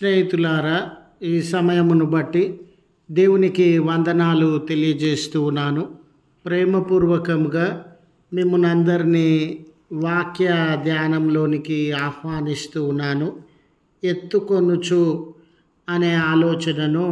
స్నేహితులారా, ఈ సమయమును బట్టి దేవునికి వందనాలు తెలియజేస్తూ ఉన్నాను. ప్రేమపూర్వకంగా మిమ్మల్ని అందరినీ వాక్య ధ్యానంలోనికి ఆహ్వానిస్తూ ఉన్నాను. ఎత్తుకొనుచు అనే ఆలోచనను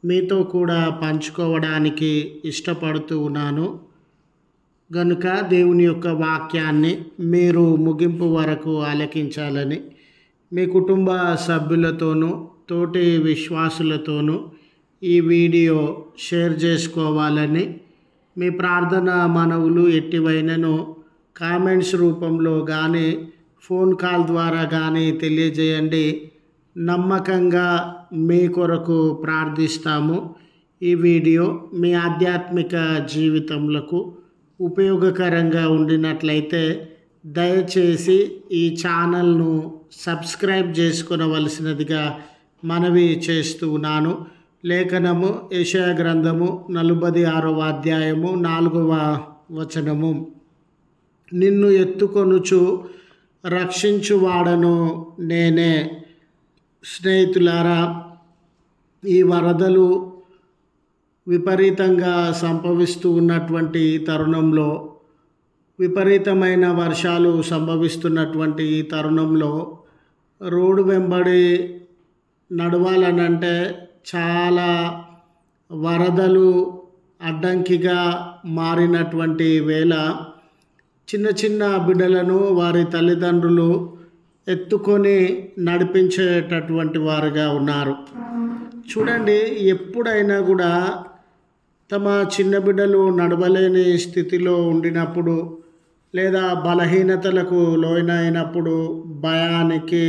మీతో కూడా పంచుకోవడానికి ఇష్టపడుతూ ఉన్నాను. గనుక దేవుని యొక్క వాక్యాన్ని మీరు ముగింపు వరకు ఆలకించాలని, మీ కుటుంబ సభ్యులతోనూ తోటి విశ్వాసులతోనూ ఈ వీడియో షేర్ చేసుకోవాలని, మీ ప్రార్థన మనవులు ఎట్టివైనను కామెంట్స్ రూపంలో కానీ ఫోన్ కాల్ ద్వారా కానీ తెలియజేయండి. నమ్మకంగా మీ కొరకు ప్రార్థిస్తాము. ఈ వీడియో మీ ఆధ్యాత్మిక జీవితములకు ఉపయోగకరంగా ఉండినట్లయితే దయచేసి ఈ ఛానల్ను సబ్స్క్రైబ్ చేసుకొనవలసినదిగా మనవి చేస్తూ ఉన్నాను. లేఖనము యెషయా గ్రంథము 46వ అధ్యాయము 4వ వచనము. నిన్ను ఎత్తుకొనుచు రక్షించువాడను నేనే. స్నేహితులారా, ఈ వరదలు విపరీతంగా సంభవిస్తూ ఉన్నటువంటి తరుణంలో, విపరీతమైన వర్షాలు సంభవిస్తున్నటువంటి ఈ తరుణంలో రోడ్డు వెంబడి నడవాలనంటే చాలా వరదలు అడ్డంకిగా మారినటువంటి వేళ చిన్న చిన్న బిడ్డలను వారి తల్లిదండ్రులు ఎత్తుకొని నడిపించేటటువంటి వారుగా ఉన్నారు. చూడండి, ఎప్పుడైనా కూడా తమ చిన్న బిడ్డలు నడవలేని స్థితిలో ఉండినప్పుడు, లేదా బలహీనతలకు లోనైనప్పుడు, భయానికి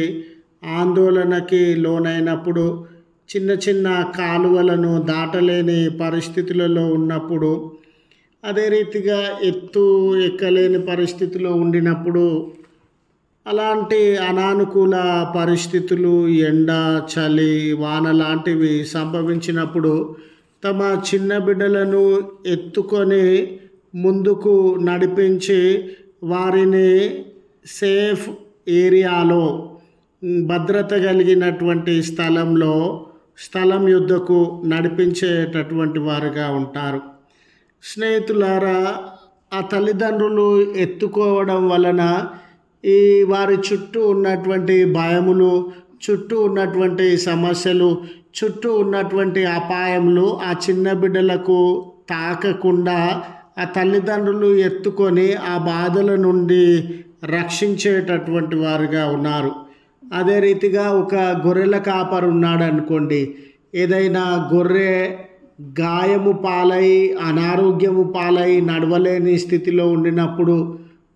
ఆందోళనకి లోనైనప్పుడు, చిన్న చిన్న కాలువలను దాటలేని పరిస్థితులలో ఉన్నప్పుడు, అదే రీతిగా ఎత్తు ఎక్కలేని పరిస్థితిలో ఉండినప్పుడు, అలాంటి అనానుకూల పరిస్థితులు, ఎండ, చలి, వాన లాంటివి సంభవించినప్పుడు తమ చిన్న బిడ్డలను ఎత్తుకొని ముందుకు నడిపించి వారిని సేఫ్ ఏరియాలో, భద్రత కలిగినటువంటి స్థలం యుద్ధకు నడిపించేటటువంటి వారుగా ఉంటారు. స్నేహితులారా, ఆ తల్లిదండ్రులు ఎత్తుకోవడం వలన ఈ వారి చుట్టూ ఉన్నటువంటి భయములు, చుట్టూ ఉన్నటువంటి సమస్యలు, చుట్టూ ఉన్నటువంటి అపాయములు ఆ చిన్న బిడ్డలకు తాకకుండా ఆ తల్లిదండ్రులు ఎత్తుకొని ఆ బాధల నుండి రక్షించేటటువంటి వారుగా ఉన్నారు. అదే రీతిగా ఒక గొర్రెల కాపరు ఉన్నాడు అనుకోండి. ఏదైనా గొర్రె గాయము పాలై, అనారోగ్యము పాలై నడవలేని స్థితిలో ఉండినప్పుడు,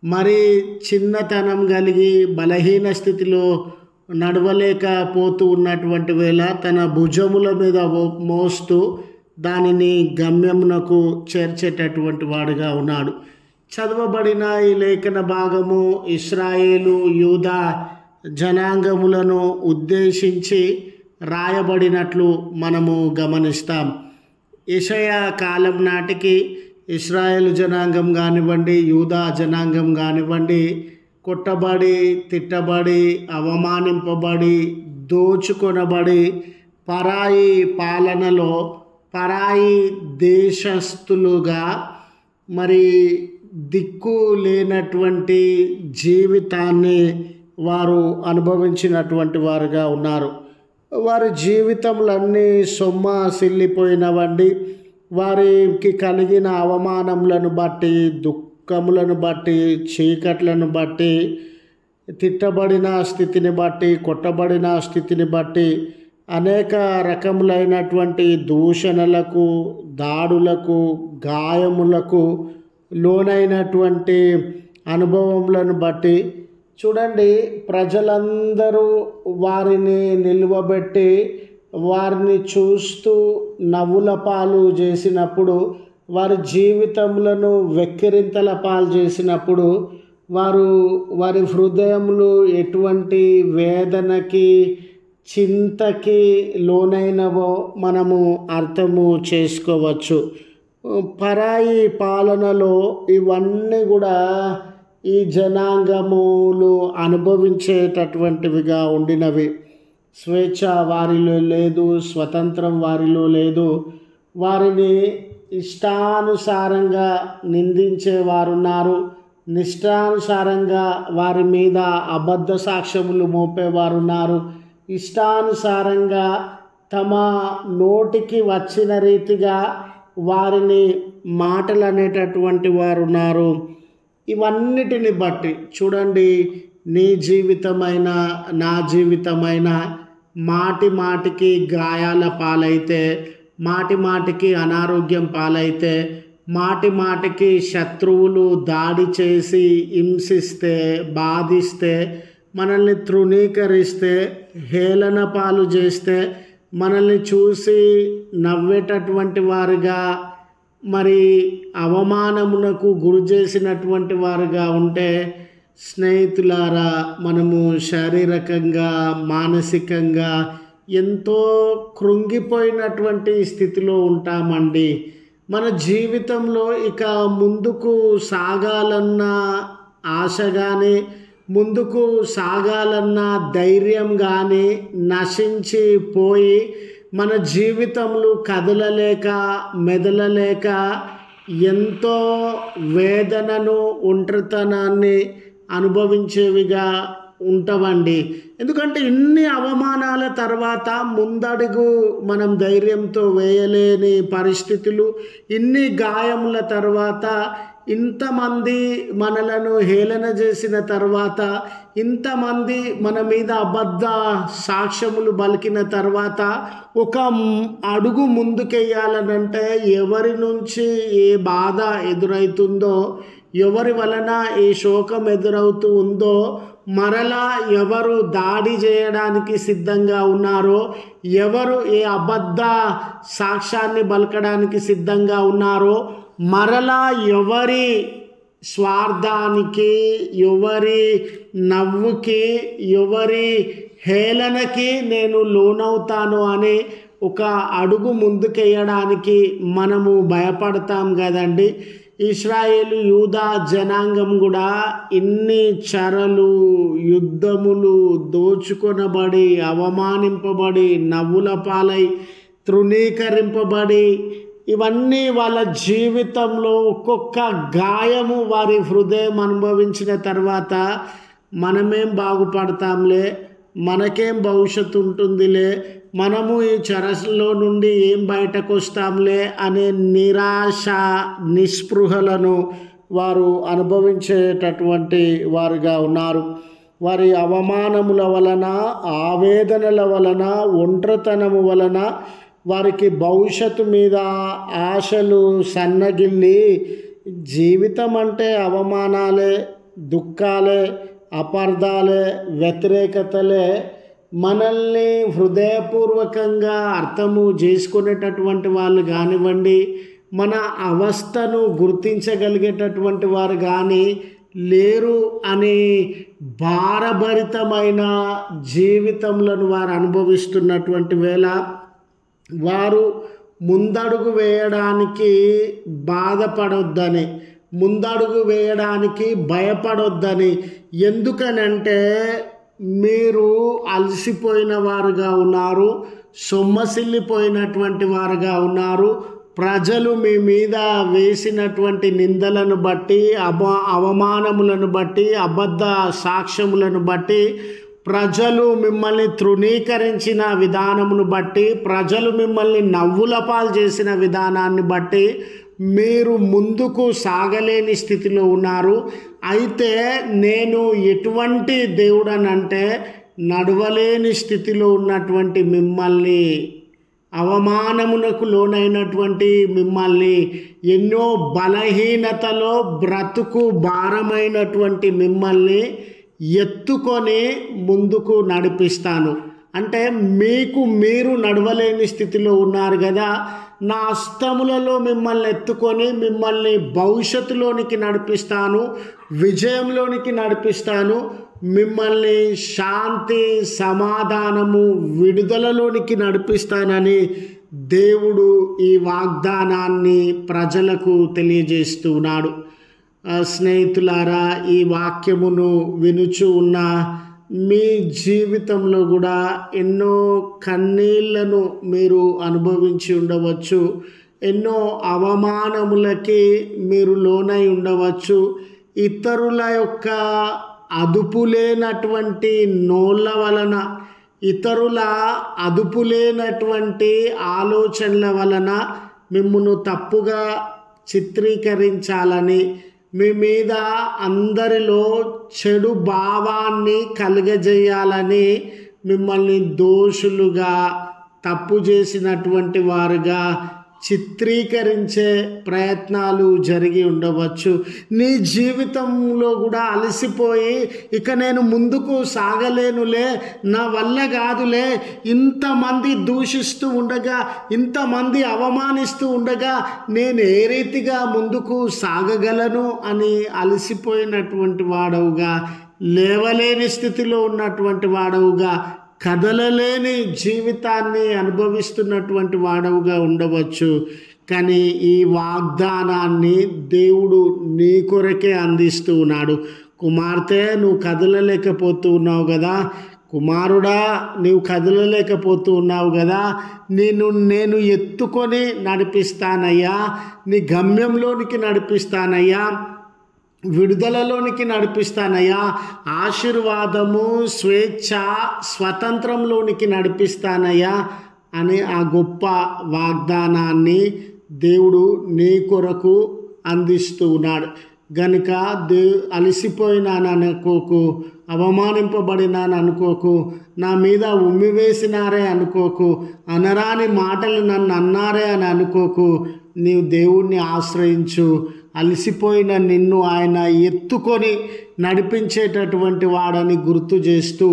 మరి చిన్నతనం కలిగి బలహీన స్థితిలో నడవలేకపోతూ ఉన్నటువంటి వేళ తన భుజముల మీద మోస్తూ దానిని గమ్యమునకు చేర్చేటటువంటి వాడుగా ఉన్నాడు. చదవబడిన ఈ లేఖన భాగము ఇశ్రాయేలు, యూదా జనాంగములను ఉద్దేశించి రాయబడినట్లు మనము గమనిస్తాం. యెషయా కాలం నాటికి ఇశ్రాయేలు జనాంగం కానివ్వండి, యూదా జనాంగం కానివ్వండి, కొట్టబడి, తిట్టబడి, అవమానింపబడి, దోచుకొనబడి, పరాయి పాలనలో పరాయి దేశస్థులుగా, మరి దిక్కు లేనటువంటి జీవితాన్ని వారు అనుభవించినటువంటి వారుగా ఉన్నారు. వారి జీవితములన్నీ సొమ్మసిల్లిపోయినవండి. వారికి కలిగిన అవమానములను బట్టి, దుఃఖములను బట్టి, చీకట్లను బట్టి, తిట్టబడిన స్థితిని బట్టి, కొట్టబడిన స్థితిని బట్టి, అనేక రకములైనటువంటి దూషణలకు, దాడులకు, గాయములకు లోనైనటువంటి అనుభవములను బట్టి చూడండి, ప్రజలందరూ వారిని నిలువబెట్టి వారిని చూస్తూ నవ్వుల పాలు చేసినప్పుడు, వారి జీవితములను వెక్కిరింతల పాలు చేసినప్పుడు, వారి హృదయములు ఎటువంటి వేదనకి, చింతకి లోనైనవో మనము అర్థము చేసుకోవచ్చు. పరాయి పాలనలో ఇవన్నీ కూడా ఈ జనాంగములు అనుభవించేటటువంటివిగా ఉండినవి. స్వేచ్ఛ వారిలో లేదు, స్వతంత్రం వారిలో లేదు. వారిని ఇష్టానుసారంగా నిందించేవారున్నారు. నిష్టానుసారంగా వారి మీద అబద్ధ సాక్ష్యములు మోపేవారున్నారు. ఇష్టానుసారంగా తమ నోటికి వచ్చిన రీతిగా వారిని మాటలు అనేటటువంటి వారు ఉన్నారు. ఇవన్నిటిని బట్టి చూడండి, నీ జీవితమైన నా జీవితమైన మాటి మాటికి గాయాల పాలైతే, మాటి మాటికి అనారోగ్యం పాలైతే, మాటి మాటికి శత్రువులు దాడి చేసి హింసిస్తే, బాధిస్తే, మనల్ని తృణీకరిస్తే, హేళన పాలు చేస్తే, మనల్ని చూసి నవ్వేటటువంటి వారుగా, మరి అవమానమునకు గురి చేసినటువంటి వారుగా ఉంటే, స్నేహితులారా, మనము శారీరకంగా మానసికంగా ఎంతో కృంగిపోయినటువంటి స్థితిలో ఉంటామండి. మన జీవితంలో ఇక ముందుకు సాగాలన్న ఆశ కానీ, ముందుకు సాగాలన్న ధైర్యం కానీ నశించిపోయి మన జీవితంలో కదలలేక మెదలలేక ఎంతో వేదనను, ఒంటరితనాన్ని అనుభవించేవిగా ఉంటామండి. ఎందుకంటే ఇన్ని అవమానాల తర్వాత ముందడుగు మనం ధైర్యంతో వేయలేని పరిస్థితులు, ఇన్ని గాయముల తర్వాత, ఇంతమంది మనలను హేళన చేసిన తర్వాత, ఇంతమంది మన మీద అబద్ధ సాక్ష్యములు పలికిన తర్వాత ఒక అడుగు ముందుకెయ్యాలనంటే ఎవరి నుంచి ఏ బాధ ఎదురవుతుందో, ఎవరి వలన ఏ శోకం ఎదురవుతూ ఉందో, మరలా ఎవరు దాడి చేయడానికి సిద్ధంగా ఉన్నారో, ఎవరు ఏ అబద్ధ సాక్ష్యాన్ని పలకడానికి సిద్ధంగా ఉన్నారో, మరలా ఎవరి స్వార్థానికి, ఎవరి నవ్వుకి, ఎవరి హేళనకి నేను లోనవుతాను అని ఒక అడుగు ముందుకేయడానికి మనము భయపడతాం కదండి. ఇశ్రాయేలు యూదా జనాంగం కూడా ఇన్ని చెరలు, యుద్ధములు, దోచుకొనబడి, అవమానింపబడి, నవ్వుల పాలై, తృణీకరింపబడి, ఇవన్నీ వాళ్ళ జీవితంలో ఒక్కొక్క గాయము వారి హృదయం అనుభవించిన తర్వాత మనమేం బాగుపడతాంలే, మనకేం భవిష్యత్తు ఉంటుందిలే, మనము ఈ చెరలో నుండి ఏం బయటకు వస్తాంలే అనే నిరాశ, నిస్పృహలను వారు అనుభవించేటటువంటి వారుగా ఉన్నారు. వారి అవమానముల వలన, ఆవేదనల వలన, ఒంటరితనము వలన వారికి భవిష్యత్తు మీద ఆశలు సన్నగిల్లి, జీవితం అంటే అవమానాలే, దుఃఖాలే, అపార్థాలే, వ్యతిరేకతలే, మనల్ని హృదయపూర్వకంగా అర్థము చేసుకునేటటువంటి వాళ్ళు కానివ్వండి, మన అవస్థను గుర్తించగలిగేటటువంటి వారు కానీ లేరు అని భారభరితమైన జీవితంలో వారు అనుభవిస్తున్నటువంటి వేళ వారు ముందడుగు వేయడానికి బాధపడొద్దని, ముందడుగు వేయడానికి భయపడొద్దని. ఎందుకనంటే మీరు అలసిపోయిన వారుగా ఉన్నారు, సొమ్మసిల్లిపోయినటువంటి వారుగా ఉన్నారు. ప్రజలు మీ మీద వేసినటువంటి నిందలను బట్టి, అవమానములను బట్టి, అబద్ధ సాక్ష్యములను బట్టి, ప్రజలు మిమ్మల్ని తృణీకరించిన విధానమును బట్టి, ప్రజలు మిమ్మల్ని నవ్వుల పాలు చేసిన విధానాన్ని బట్టి మీరు ముందుకు సాగలేని స్థితిలో ఉన్నారు. అయితే నేను ఎటువంటి దేవుడనంటే, నడవలేని స్థితిలో ఉన్నటువంటి మిమ్మల్ని, అవమానమునకు లోనైనటువంటి మిమ్మల్ని, ఎన్నో బలహీనతలో బ్రతుకు భారమైనటువంటి మిమ్మల్ని ఎత్తుకొని ముందుకు నడిపిస్తాను. అంటే మీకు మీరు నడవలేని స్థితిలో ఉన్నారు కదా, నా హస్తములలో మిమ్మల్ని ఎత్తుకొని మిమ్మల్ని భవిష్యత్తులోనికి నడిపిస్తాను, విజయంలోనికి నడిపిస్తాను, మిమ్మల్ని శాంతి, సమాధానము, విడుదలలోనికి నడిపిస్తానని దేవుడు ఈ వాగ్దానాన్ని ప్రజలకు తెలియజేస్తున్నాడు. స్నేహితులారా, ఈ వాక్యమును వినుచు ఉన్న మీ జీవితంలో కూడా ఎన్నో కన్నీళ్లను మీరు అనుభవించి ఉండవచ్చు, ఎన్నో అవమానములకి మీరు లోనై ఉండవచ్చు. ఇతరుల యొక్క అదుపు లేనటువంటి నోళ్ళ వలన, ఇతరుల అదుపు లేనటువంటి ఆలోచనల వలన మిమ్మును తప్పుగా చిత్రీకరించాలని, మీ మీద అందరిలో చెడు భావాన్ని కలుగజేయాలని మిమ్మల్ని దోషులుగా, తప్పు చేసినటువంటి వారుగా చిత్రీకరించే ప్రయత్నాలు జరిగి ఉండవచ్చు. నీ జీవితంలో కూడా అలసిపోయి ఇక నేను ముందుకు సాగలేనులే, నా వల్ల కాదులే, ఇంతమంది దూషిస్తూ ఉండగా, ఇంతమంది అవమానిస్తూ ఉండగా నేను ఏ రీతిగా ముందుకు సాగగలను అని అలసిపోయినటువంటి వాడవుగా, లేవలేని స్థితిలో ఉన్నటువంటి వాడవుగా, కదలలేని జీవితాన్ని అనుభవిస్తున్నటువంటి వాడవుగా ఉండవచ్చు. కానీ ఈ వాగ్దానాన్ని దేవుడు నీ కొరకే అందిస్తూ ఉన్నాడు. కుమార్తె, నువ్వు కదలలేకపోతూ ఉన్నావు కదా, కుమారుడా నీవు కదలలేకపోతూ ఉన్నావు కదా, నేను ఎత్తుకొని నడిపిస్తానయ్యా, నీ గమ్యంలోనికి నడిపిస్తానయ్యా, విడుదలలోనికి నడిపిస్తానయ్యా, ఆశీర్వాదము, స్వేచ్ఛ, స్వతంత్రంలోనికి నడిపిస్తానయ్యా అని ఆ గొప్ప వాగ్దానాన్ని దేవుడు నీ కొరకు అందిస్తూ ఉన్నాడు. గనుక అలసిపోయినాను అనుకోకు, అవమానింపబడినాను అనుకోకు, నా మీద ఉమ్మివేసినారే అనుకోకు, అనరాని మాటలు నన్ను అన్నారే అని అనుకోకు. నీవు దేవుణ్ణి ఆశ్రయించు. అలసిపోయిన నిన్ను ఆయన ఎత్తుకొని నడిపించేటటువంటి వాడని గుర్తు చేస్తూ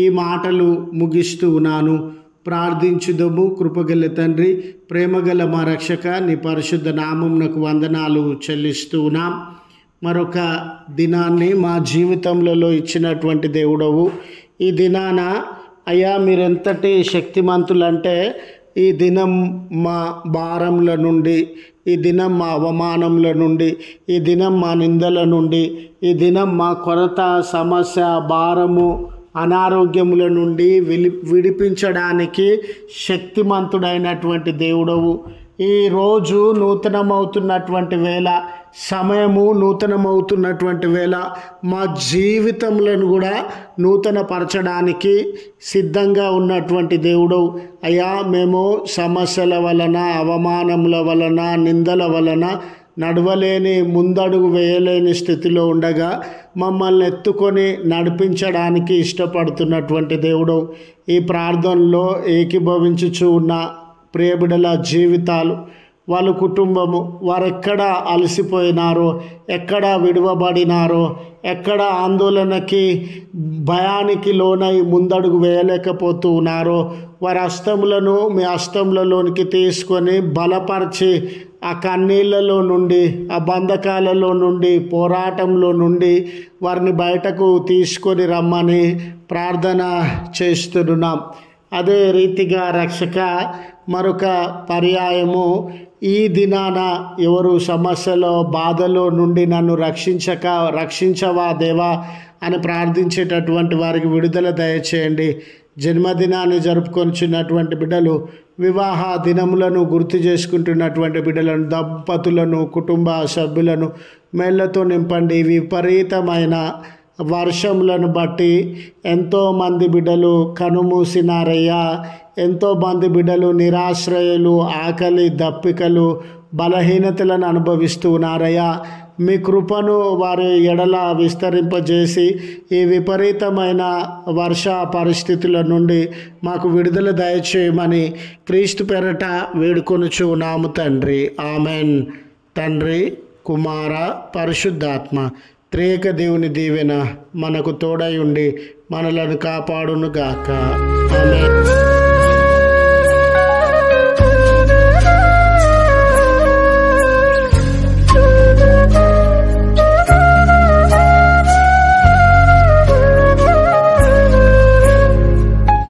ఈ మాటలు ముగిస్తూ ఉన్నాను. ప్రార్థించుదము. కృపగల తండ్రి, ప్రేమగల మా రక్షక, నీ పరిశుద్ధ నామమునకు వందనాలు చెల్లిస్తూ ఉన్నాం. మరొక దినాన్ని మా జీవితంలో ఇచ్చినటువంటి దేవుడవు. ఈ దినాన అయ్యా మీరెంతటి శక్తిమంతులంటే, ఈ దినం మా భారముల నుండి, ఈ దినం మా అవమానముల నుండి, ఈ దినం మా నిందల నుండి, ఈ దినం మా కొరత, సమస్య, భారము, అనారోగ్యముల నుండి విడిపించడానికి శక్తిమంతుడైనటువంటి దేవుడవు. ఈరోజు నూతనమవుతున్నటువంటి వేళ, సమయము నూతనమవుతున్నటువంటి వేళ, మా జీవితములను కూడా నూతనపరచడానికి సిద్ధంగా ఉన్నటువంటి దేవుడు. అయ్యా మేము సమస్యల వలన, అవమానముల వలన, నిందల వలన నడవలేని, ముందడుగు వేయలేని స్థితిలో ఉండగా మమ్మల్ని ఎత్తుకొని నడిపించడానికి ఇష్టపడుతున్నటువంటి దేవుడు. ఈ ప్రార్థనలో ఏకీభవించుచు ఉన్న ప్రియబిడల జీవితాలు, వాళ్ళ కుటుంబము, వారు ఎక్కడ అలసిపోయినారో, ఎక్కడ విడువబడినారో, ఎక్కడ ఆందోళనకి, భయానికి లోనై ముందడుగు వేయలేకపోతూ ఉన్నారో, వారి హస్తములను మీ హస్తములలోనికి తీసుకొని బలపరిచి ఆ కన్నీళ్ళలో నుండి, ఆ బంధకాలలో నుండి, పోరాటంలో నుండి వారిని బయటకు తీసుకొని రమ్మని ప్రార్థన చేస్తున్నాం. అదే రీతిగా రక్షక, మరొక పర్యాయము, ఈ దినాన ఎవరు సమస్యలో, బాధలో నుండి నన్ను రక్షించవా దేవా అని ప్రార్థించేటటువంటి వారికి విడుదల దయచేయండి. జన్మదినాన్ని జరుపుకొనిచున్నటువంటి బిడ్డలు, వివాహ దినములను గుర్తు చేసుకుంటున్నటువంటి బిడ్డలను, దంపతులను, కుటుంబ సభ్యులను మేళ్లతో నింపండి. విపరీతమైన వర్షములను బట్టి ఎంతోమంది బిడ్డలు కనుమూసినారయ్యా. ఎంతోమంది బిడ్డలు నిరాశ్రయులు, ఆకలి దప్పికలు, బలహీనతలను అనుభవిస్తూ ఉన్నారయ్యా. మీ కృపను వారి ఎడల విస్తరింపజేసి ఈ విపరీతమైన వర్ష పరిస్థితుల నుండి మాకు విడుదల దయచేయమని క్రీస్తు పేరట వేడుకొనుచు ఉన్నాము తండ్రి. ఆమెన్. తండ్రి, కుమార, పరిశుద్ధాత్మ త్రియేక దేవుని దీవెన మనకు తోడై ఉండి మనలను కాపాడునుగాక. ఆమెన్.